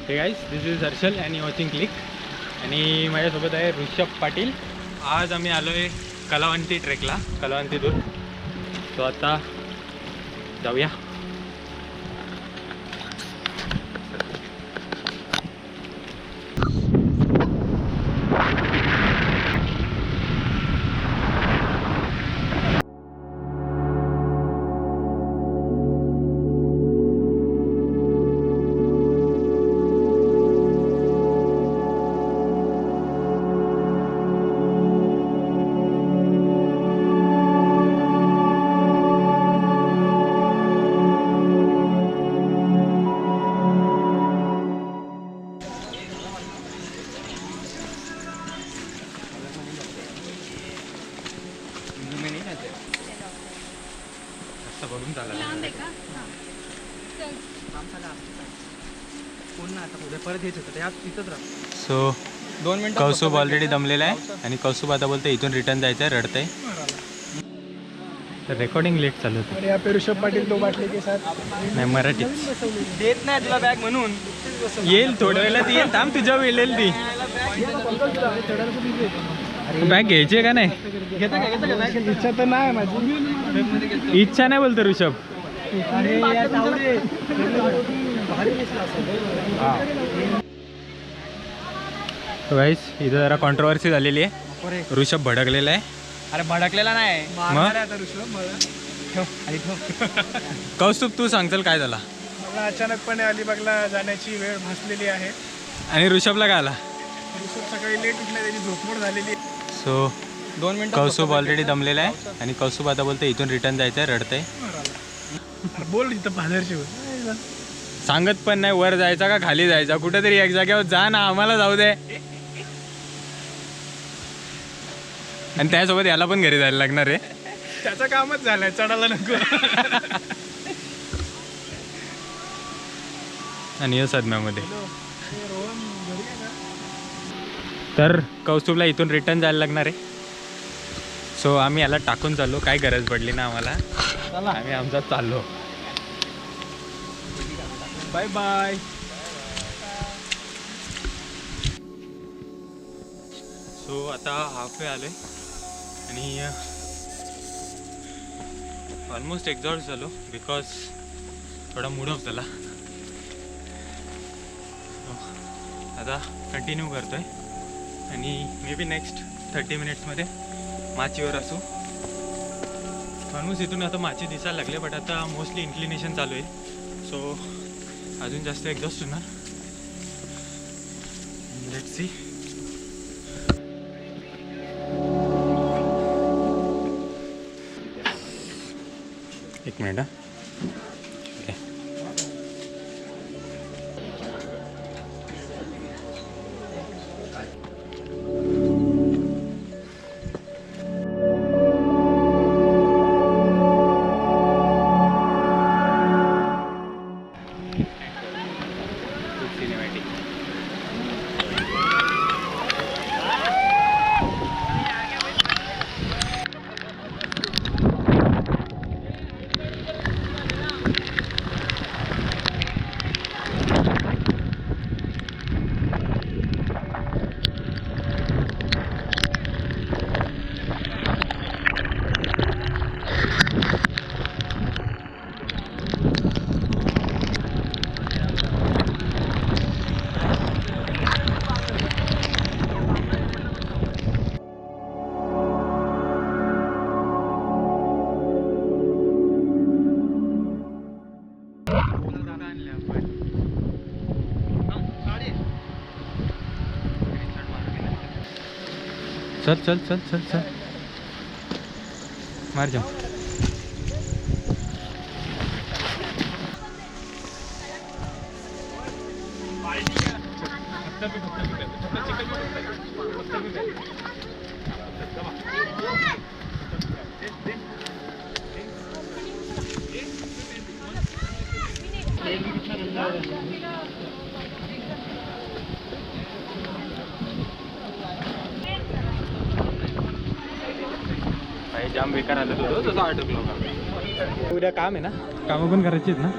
हे guys, this is Harshal आणि watching click. आणि माझ्यासोबत आहे ऋषभ पाटील. आज आम्ही आलो आहे कलावंती ट्रेकला, कलावंती दूर. तो आता जाऊया. बघून सो 2 मिनिट. कौसुब ऑलरेडी दमलेला आहे आणि कौसुब आता बोलते इथून रिटर्न जायचं आहे, रडतंय. रेकॉर्डिंग लेट चालू होतं. यहाँ पे ऋषभ पाटील 2 बाटली के साथ. नाही, मराठीत देत नाही तुला बॅग म्हणून. येईल थोड्या वेळेला, ती येईल. थांब, तुझ्या वेळेल ती बॅग घ्यायची आहे का नाही? इच्छा तर नाही माझी. इच्छा नाही बोलतो ऋषभ. गाईस, इथं जरा कॉन्ट्रोवर्सी झालेली आहे. ऋषभ भडकलेला आहे. अरे भडकलेला नाही, कौस्तुभ तू सांगचल काय झाला? मला अचानकपणे अलिबागला जाण्याची वेळ भासलेली आहे. आणि ऋषभला काय आला? ऋषभ सकाळी लेट उठला, त्याची झोपमोड झालेली. So 2 minute. कौसुब ऑलरेडी दमलेला आहे आणि कौसुब आता बोलते इथून रिटर्न जायचं आहे, रडतंय. बोल इथं पादरशी सांगत पण नाही वर जायचा का खाली जायचा, कुठेतरी एक जागेवर जा ना, आम्हाला जाऊ दे. आणि त्यासोबत याला पण घरी जायला लागणार आहे. त्याचं कामच झालंय, चढायला नको. आणि या सदम्यामध्ये तर कौस्तुभला इथून रिटर्न जायला लागणार आहे. सो आम्ही याला टाकून चाललो, काय गरज पडली ना आम्हाला. आम्ही आमचा चाललो. Bye bye. सो आता हाफवे आलोय आणि ऑलमोस्ट एक्झॉस्ट झालो बिकॉज थोडा मूड ऑफ झाला. आता कंटिन्यू करतोय आणि मे बी नेक्स्ट 30 मिनिट्समध्ये माचीवर असू. ऑलमोस्ट इथून आता माची दिसायला लागले, बट आता मोस्टली इन्क्लिनेशन चालू आहे. सो अजून जास्त एक्झॉस्ट होणार. Let's see. एक मिनिट. चल चल चल चल चल मार जाओ. जाम बेकार आलं तुझं, जसं अटकलो का. उद्या काम आहे ना, कामं पण करायची आहेत ना.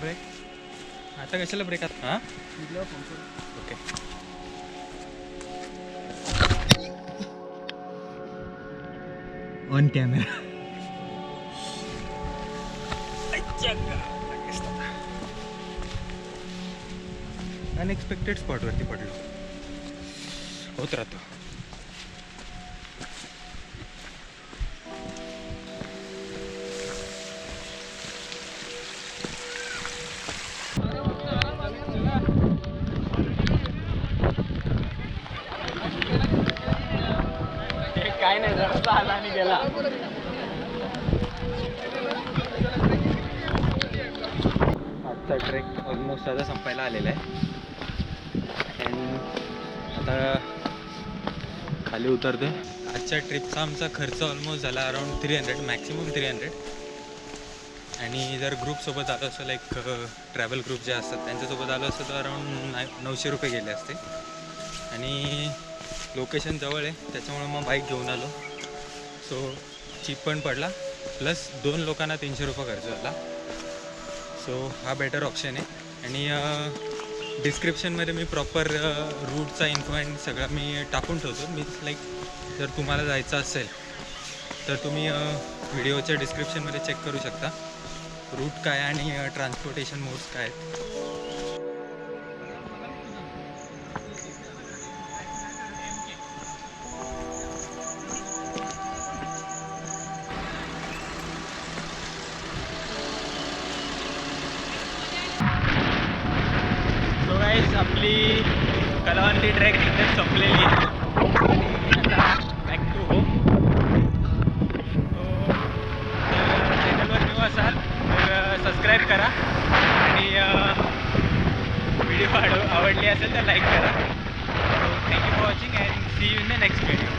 ब्रेक आता कशाला ब्रेक आता? हां ओके. On camera. अनएक्सपेक्टेड स्पॉटवरती पडलो. होत राहतो. काय नाही जरा आला आणि गेला. आजचा ट्रेक ऑलमोस्ट आता संपायला आलेला आहे. आणि आता खाली उतरतोय. आजच्या ट्रिपचा आमचा खर्च ऑलमोस्ट झाला अराउंड 300, मॅक्सिमम 300. आणि जर ग्रुपसोबत आलो असं लाईक ट्रॅव्हल ग्रुप जे असतात त्यांच्यासोबत आलो असतं तर अराउंड 900 रुपये गेले असते. आणि लोकेशन जवळ आहे त्याच्यामुळे मग बाईक घेऊन आलो. सो चीप पण पडला, प्लस 2 लोकांना 300 रुपये खर्च झाला. सो हा बेटर ऑप्शन आहे. आणि डिस्क्रिप्शनमध्ये मी प्रॉपर रूटचा इन्फो अँड सगळं मी टाकून ठेवतो. मी लाईक जर तुम्हाला जायचं असेल तर तुम्ही व्हिडिओच्या डिस्क्रिप्शनमध्ये चेक करू शकता रूट काय आणि ट्रान्सपोर्टेशन मोड्स काय आहेत. आपली कलावंती ट्रेक इथेच संपलेली आहे. आता बॅक टू होम. चॅनलवर न्यू असाल तर सबस्क्राईब करा आणि व्हिडिओ आवडली असेल तर लाईक करा. Thank you for watching and see you in the next video.